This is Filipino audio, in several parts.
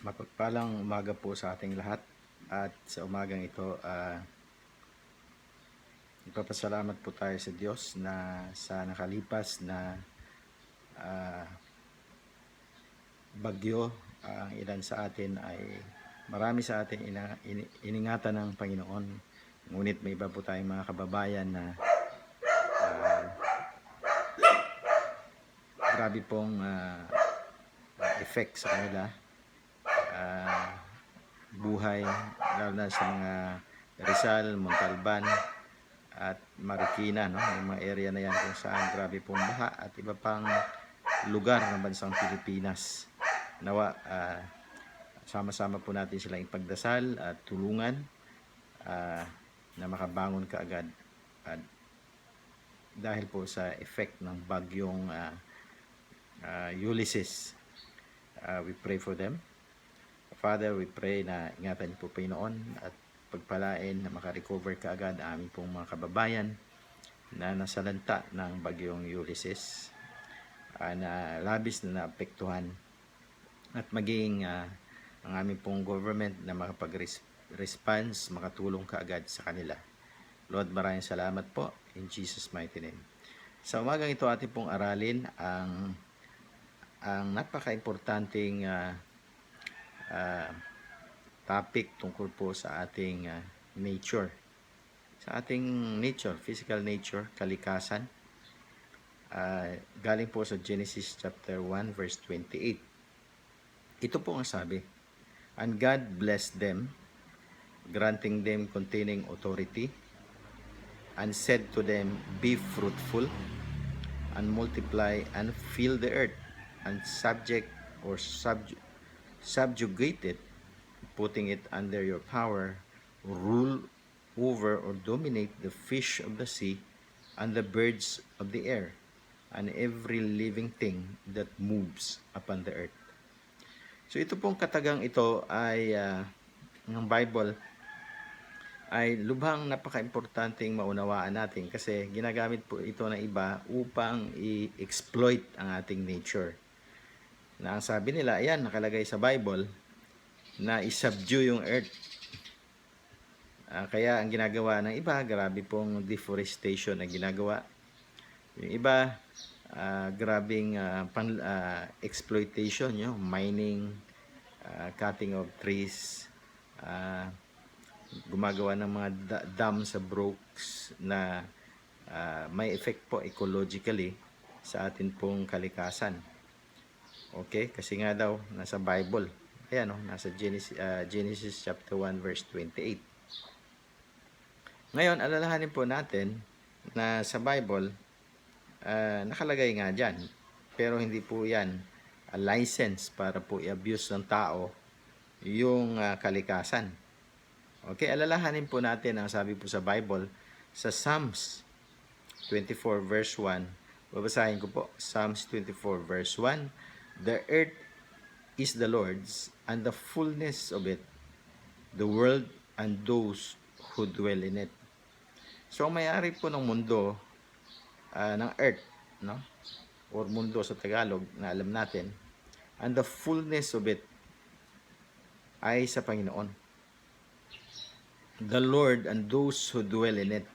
Mapagpalang umaga po sa ating lahat at sa umagang ito nagpapasalamat po tayo sa Diyos na sa nakalipas na ah, bagyo ang ilan sa atin ay marami sa atin iningatan ng Panginoon, ngunit may iba po tayong mga kababayan na ah, grabe pong effect sa kanila, buhay, lalo na sa mga Rizal, Montalban at Marikina, no? Yung mga area na yan kung saan grabe pong baha at iba pang lugar ng bansang Pilipinas. Nawa sama-sama po natin silang ipagdasal at tulungan na makabangon kaagad at dahil po sa effect ng bagyong Ulysses. We pray for them. Father, we pray na ingatan niyo po Panginoon at pagpalain na makarecover kaagad ang aming pong mga kababayan na nasalanta ng bagyong Ulysses, na labis na naapektuhan, at maging ang aming pong government na makapag-response, makatulong kaagad sa kanila. Lord, maraming salamat po in Jesus' mighty name. Sa umagang ito ating pong aralin ang napaka-importanting topic tungkol po sa ating nature. Sa ating nature, physical nature, kalikasan. Galing po sa Genesis chapter 1 verse 28. Ito po ang sabi, "And God blessed them, granting them containing authority, and said to them, Be fruitful, and multiply, and fill the earth, and subjugate it, putting it under your power, rule over or dominate the fish of the sea, and the birds of the air, and every living thing that moves upon the earth." So ito pong katagang ito ay ng Bible ay lubhang napaka-importanteng maunawaan natin kasi ginagamit po ito ng iba upang i-exploit ang ating nature. Na ang sabi nila, ayan, nakalagay sa Bible na i-subdue yung earth. Kaya ang ginagawa ng iba, grabe pong deforestation na ginagawa. Yung iba, grabing exploitation, mining, cutting of trees, gumagawa ng mga dam sa brooks na may effect po ecologically sa atin pong kalikasan. Okay? Kasi nga daw, nasa Bible. Ayan, nasa Genesis chapter 1 verse 28. Ngayon, alalahanin po natin na sa Bible, nakalagay nga dyan. Pero hindi po yan a license para po i-abuse ng tao yung kalikasan. Okay, alalahanin po natin ang sabi po sa Bible sa Psalms 24 verse 1. Babasahin ko po. Psalms 24 verse 1. The earth is the Lord's, and the fullness of it, the world and those who dwell in it. So, ang may-ari po ng mundo, ng earth, no? Or mundo sa Tagalog na alam natin, and the fullness of it ay sa Panginoon. The Lord and those who dwell in it.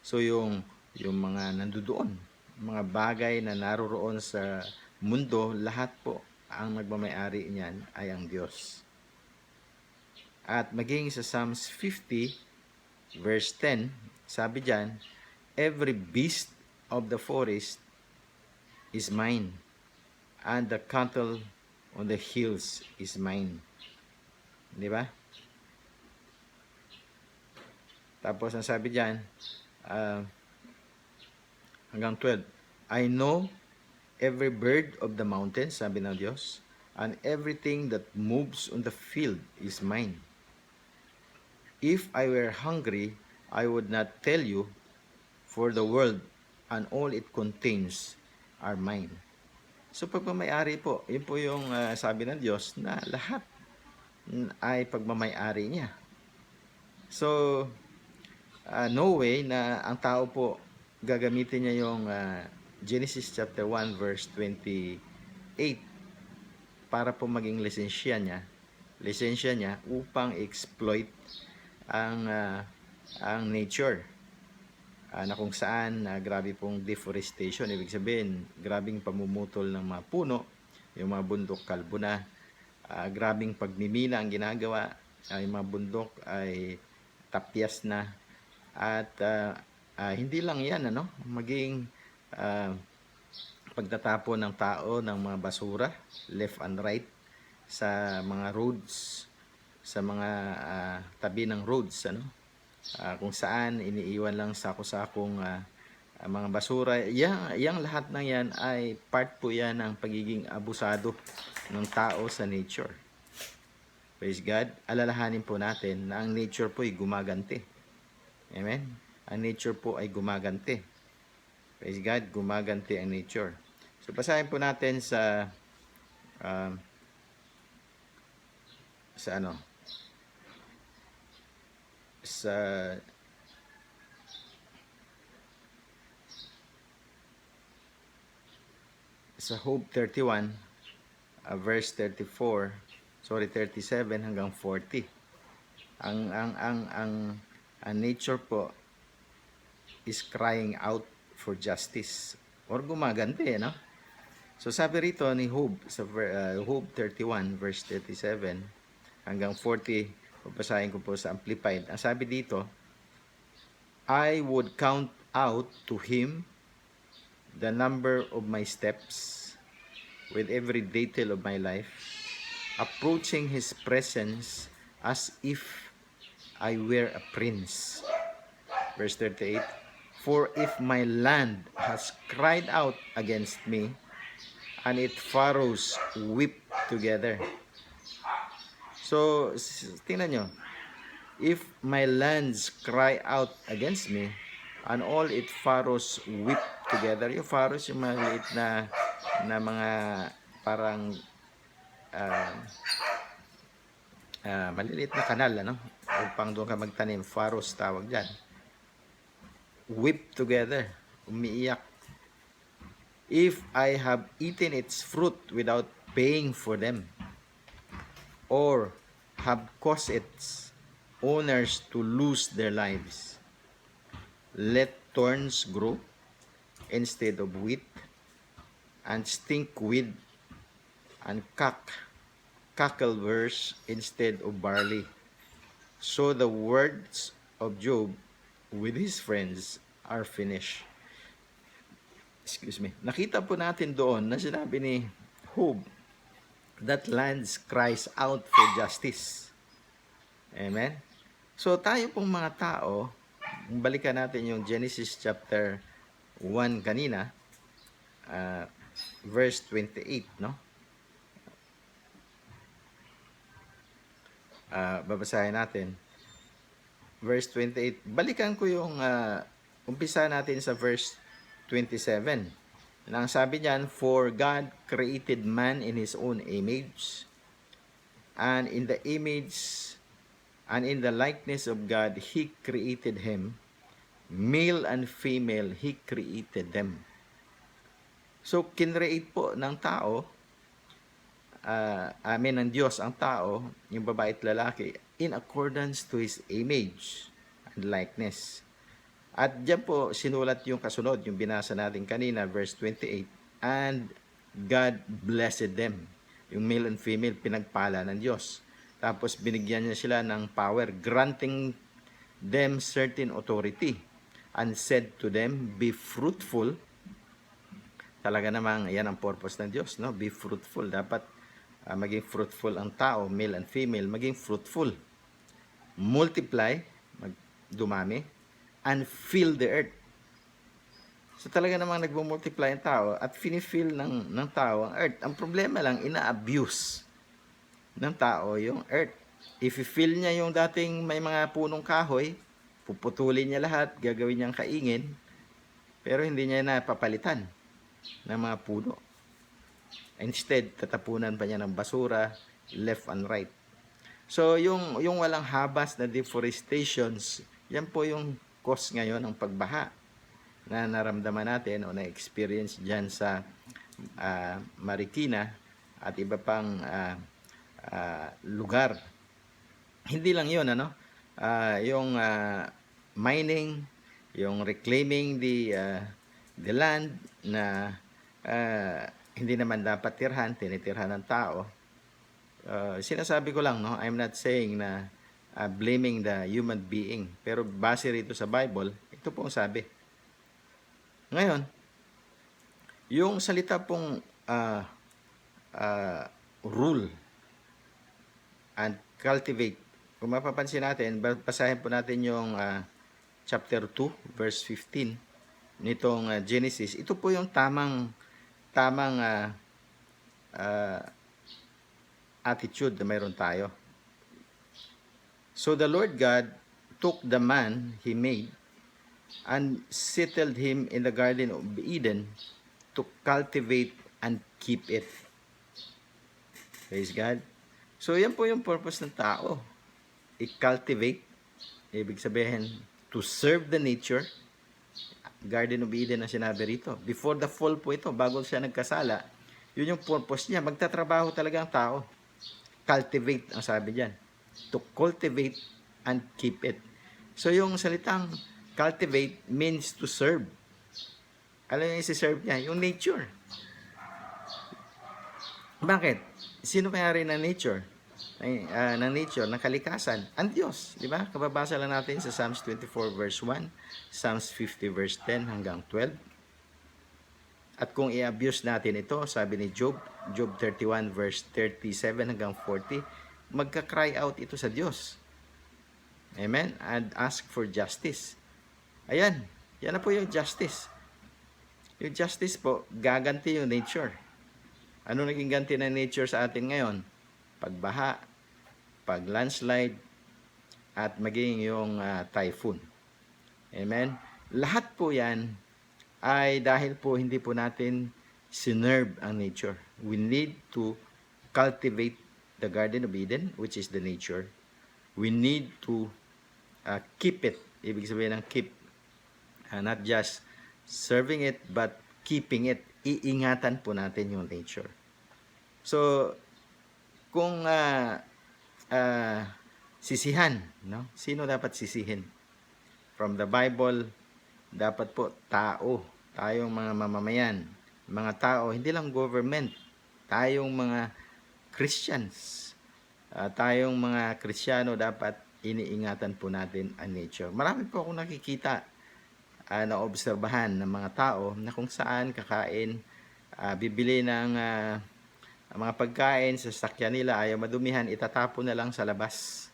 So yung mga nandoon, mga bagay na naroroon sa mundo, lahat po ang nagmamay-ari niyan ay ang Diyos. At maging sa Psalms 50 verse 10, sabi diyan, every beast of the forest is mine, and the cattle on the hills is mine. Di ba? Tapos ang sabi diyan, hanggang 12, I know every bird of the mountains, sabi ng Diyos, and everything that moves on the field is mine. If I were hungry, I would not tell you, for the world and all it contains are mine. So pagmamayari po, yun po yung sabi ng Diyos na lahat ay pagmamayari niya. So, no way na ang tao po gagamitin niya yung Genesis chapter 1 verse 28 para po maging lisensya niya lisensya niya upang exploit ang nature. Na kung saan grabe pong deforestation, ibig sabihin grabing pamumutol ng mga puno, yung mga bundok kalbo na, grabing pagmimina ang ginagawa, yung mga bundok ay tapyas na, at hindi lang yan, maging pagtatapon ng tao ng mga basura left and right sa mga roads, sa mga tabi ng roads, kung saan iniiwan lang sako-sakong mga basura. Yang lahat ng yan ay part po yan ng pagiging abusado ng tao sa nature. Praise God. Alalahanin po natin na ang nature po ay gumaganti. Amen? Ang nature po ay gumaganti. Praise God, gumaganti ang nature. So, basahin po natin sa Job 31 verse 37 hanggang 40. Ang nature po is crying out for justice or gumaganti, So sabi rito ni Job sa Job 31 verse 37 hanggang 40, babasahin ko po sa Amplified. Ang sabi dito, I would count out to him the number of my steps with every detail of my life, approaching his presence as if I were a prince. Verse 38, for if my land has cried out against me, and its furrows weep together. So, tingnan nyo, if my lands cry out against me, and all its furrows weep together. Yung furrows, yung maliit na mga parang maliliit na kanal, upang doon ka magtanim. Furrows tawag dyan. Weep together, umiiyak. If I have eaten its fruit without paying for them, or have caused its owners to lose their lives, let thorns grow instead of wheat, and stinkweed and cackleburs instead of barley. So the words of Job with his friends are finished. Nakita po natin doon na sinabi ni Job that lands cries out for justice. Amen? So tayo pong mga tao, balikan natin yung Genesis chapter 1 kanina, verse 28, babasahin natin. Verse 28. Balikan ko yung umpisa natin sa verse 27. Ang sabi niyan, for God created man in His own image, and in the image and in the likeness of God He created him, male and female He created them. So, kinreate po ng tao, ng Diyos ang tao, yung babae at lalaki, in accordance to His image and likeness. At diyan po sinulat yung kasunod, yung binasa natin kanina, verse 28, and God blessed them. Yung male and female, pinagpala ng Diyos. Tapos binigyan niya sila ng power, granting them certain authority, and said to them, be fruitful. Talaga namang yan ang purpose ng Diyos, Be fruitful. Dapat maging fruitful ang tao, male and female, maging fruitful. Multiply, dumami, and fill the earth. So talaga namang nagmo-multiply ang tao at fini-fill ng tao ang earth. Ang problema lang, ina-abuse ng tao yung earth. If i-fill niya yung dating may mga punong kahoy, puputulin niya lahat, gagawin niyang kaingin, pero hindi niya napapalitan ng mga puno. Instead, tatapunan pa niya ng basura, left and right. So, yung walang habas na deforestations, yan po yung cause ngayon ng pagbaha na naramdaman natin o na-experience dyan sa Marikina at iba pang lugar. Hindi lang yun, ano? Yung mining, yung reclaiming the land na hindi naman dapat tinitirhan ng tao. Sinasabi ko lang, no? I'm not saying na blaming the human being. Pero base rito sa Bible, ito po ang sabi. Ngayon, yung salita pong rule and cultivate, kung mapapansin natin, basahin po natin yung chapter 2, verse 15 nitong Genesis. Ito po yung tamang attitude na mayroon tayo. So the Lord God took the man He made and settled him in the Garden of Eden to cultivate and keep it. Praise God. So yan po yung purpose ng tao. I-cultivate, ibig sabihin, to serve the nature. Garden of Eden ang sinabi rito. Before the fall po ito, bago siya nagkasala, yun yung purpose niya. Magtatrabaho talaga ang tao. Cultivate ang sabi diyan. To cultivate and keep it. So yung salitang cultivate means to serve. Alam niyo yung isi-serve niya? Yung nature. Bakit? Sino may-ari ng nature? Ng nature, ng kalikasan? Ang Diyos. Di ba? Kababasa lang natin sa Psalms 24 verse 1, Psalms 50 verse 10 hanggang 12. At kung i-abuse natin ito, sabi ni Job 31 verse 37 hanggang 40, magka-cry out ito sa Diyos. Amen? And ask for justice. Ayan. Yan na po yung justice. Yung justice po, gaganti yung nature. Ano naging ganti ng nature sa atin ngayon? Pagbaha, pag-landslide, at maging yung typhoon. Amen? Lahat po yan ay dahil po hindi po natin sinerve ang nature. We need to cultivate the Garden of Eden, which is the nature. We need to keep it. Ibig sabihin ng keep. Not just serving it, but keeping it. Iingatan po natin yung nature. So, kung sisihan, no? Sino dapat sisihin? From the Bible, dapat po tao, tayong mga mamamayan, mga tao, hindi lang government, tayong mga Christians, tayong mga Kristiyano, dapat iniingatan po natin ang nature. Marami po akong nakikita na obserbahan ng mga tao na kung saan kakain, bibili ng mga pagkain sa sakyan nila, ayaw madumihan, itatapon na lang sa labas.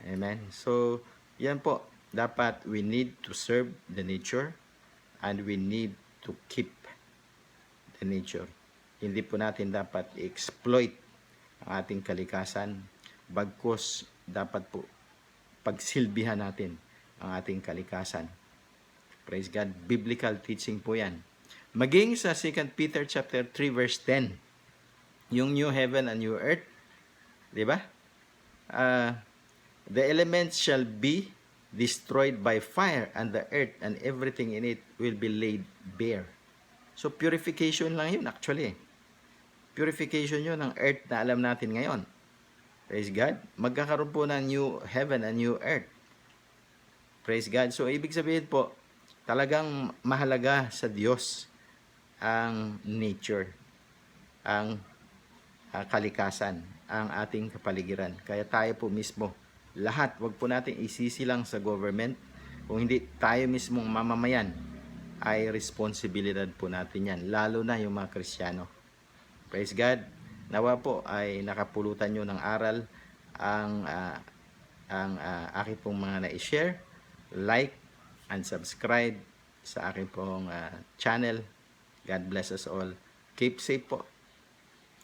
Amen. So, yan po. Dapat we need to serve the nature and we need to keep the nature. Hindi po natin dapat i-exploit ang ating kalikasan. Bagkus, dapat po pagsilbihan natin ang ating kalikasan. Praise God. Biblical teaching po yan. Maging sa 2 Peter chapter 3 verse 10, yung new heaven and new earth, di ba? The elements shall be destroyed by fire, and the earth and everything in it will be laid bare. So purification lang yun actually. Purification yun ng earth na alam natin ngayon. Praise God. Magkakaroon po ng new heaven and new earth. Praise God. So ibig sabihin po, talagang mahalaga sa Diyos ang nature, ang kalikasan, ang ating kapaligiran. Kaya tayo po mismo, lahat, wag po natin isisi lang sa government. Kung hindi tayo mismong mamamayan, ay responsibilidad po natin yan. Lalo na yung mga Kristiyano. Praise God. Nawa po ay nakapulutan nyo ng aral ang aking pong mga na-share. Like and subscribe sa aking pong channel. God bless us all. Keep safe po.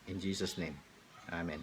In Jesus' name. Amen.